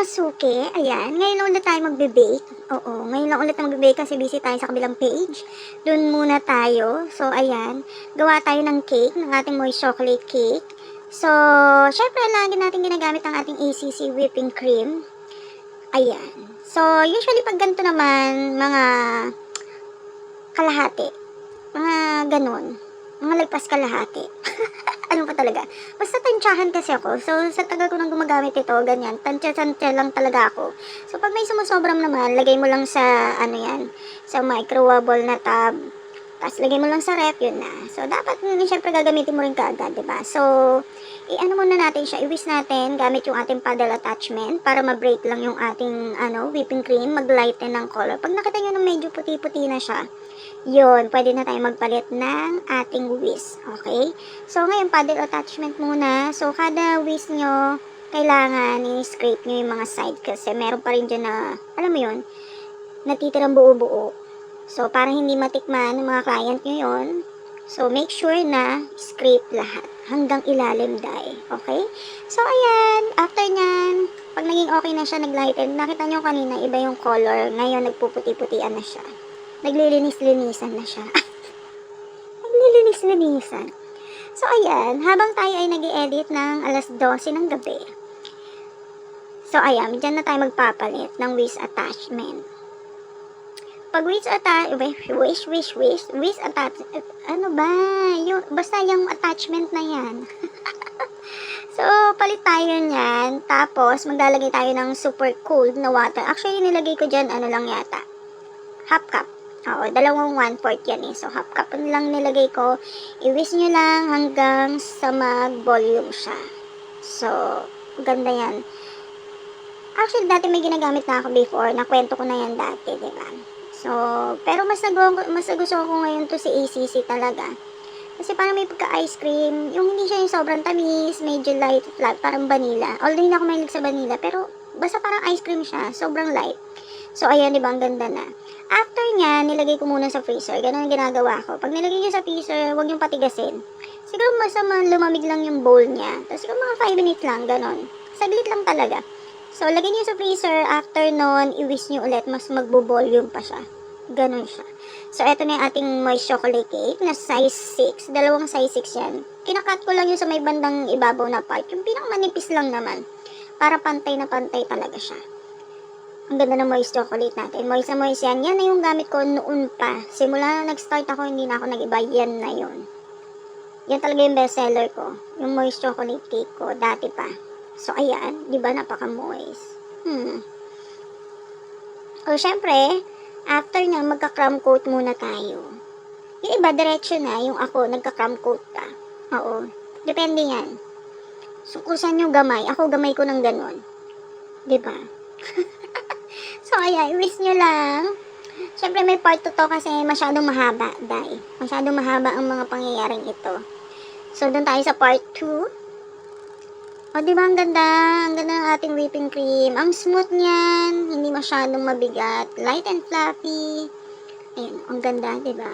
mga suki, ayan, ngayon lang ulit tayo magbe-bake. Oo, ngayon lang ulit magbe-bake kasi busy tayo sa kabilang page. Doon muna tayo. So, ayan, gawa tayo ng cake, ng ating moist chocolate cake. So, syempre, lagi natin ginagamit ang ating ACC whipping cream. Ayan. So, usually pag ganito naman, mga kalahati, mga ganun, mga lagpas kalahati. Ano pa talaga? Basta tansyahan kasi ako. So, sa tagal ko nang gumagamit ito, ganyan. Tansya-tansya lang talaga ako. So, pag may sumusobram naman, lagay mo lang sa, ano yan, sa microwave na tab. Tapos, lagay mo lang sa ref, yun na. So, dapat, syempre, gagamitin mo rin kaagad, diba? So, i-ano muna natin siya, i-whisk natin gamit yung ating paddle attachment para ma-break lang yung ating, whipping cream, mag-lighten ng color. Pag nakita nyo na medyo puti-puti na siya, yun, pwede na tayo magpalit ng ating whisk. Okay? So, ngayon, paddle attachment muna. So, kada whisk nyo, kailangan i-scrape nyo yung mga side kasi meron pa rin dyan na, alam mo yun, natitirang buo-buo. So, para hindi matikman ng mga client nyo yun, so, make sure na scrape lahat hanggang ilalim dahil. Okay? So, ayan, after nyan, pag naging okay na siya, nag-lighten, nakita nyo kanina, iba yung color. Ngayon, nagpuputi-putian na siya. Naglilinis-linisan na siya. Naglilinis-linisan. So, ayan, habang tayo ay nag-i-edit ng alas 12 ng gabi. So, ayan, dyan na tayo magpapalit ng whisk attachment. Pag whisk attachment, ano ba? Basta yung attachment na yan. So, palit tayo niyan. Tapos, maglalagay tayo ng super cold na water. Actually, nilagay ko dyan, ano lang yata, half cup. Oo, 1/4 yan eh. So, half cup lang nilagay ko. I-whisk nyo lang hanggang sa mag-volume siya. So, ganda yan. Actually, dati may ginagamit na ako before. Nakwento ko na yan dati, diba? So, pero mas gusto ko ngayon to si ACC talaga. Kasi parang may pagka-ice cream. Yung hindi siya yung sobrang tamis, medyo light, flat, parang vanilla. Although hindi ako mahilig sa vanilla, pero basta parang ice cream siya. Sobrang light. So, ayan, diba? Ang ganda na. After niya, nilagay ko muna sa freezer. Ganun ang ginagawa ko. Pag nilagay niyo sa freezer, huwag niyong patigasin. Siguro masama lumamig lang yung bowl niya. Tapos siguro mga 5 minutes lang, ganun. Saglit lang talaga. So, lagay niyo sa freezer. After nun, i-whisk niyo ulit. Mas magbo-volume pa siya. Ganun siya. So, eto na yung ating moist chocolate cake na size 6. Dalawang size 6 yan. Kinakat ko lang yung sa may bandang ibabaw na part. Yung pinakamanipis lang naman. Para pantay na pantay talaga siya. Ang ganda ng moist chocolate natin. Moist na moist yan. Yan na yung gamit ko noon pa. Simula na nag-start ako, hindi na ako nag-iba. Yan na yun. Yan talaga yung best seller ko. Yung moist chocolate cake ko. Dati pa. So, ayan. Diba napaka-moist? O, syempre, after na, magka-crumb coat muna tayo. Yung iba, diretso na. Yung ako, nagka-crumb coat pa. Oo. Depende yan. So, kung saan yung gamay. Ako, gamay ko ng ganon. Diba? So, ayan, i-whisk nyo lang. Siyempre, may part 2 to kasi masyadong mahaba, dahil. Masyadong mahaba ang mga pangyayaring ito. So, doon tayo sa part 2. O, diba, ang ganda? Ang ganda ng ating whipping cream. Ang smooth niyan. Hindi masyadong mabigat. Light and fluffy. Ayun, ang ganda, diba?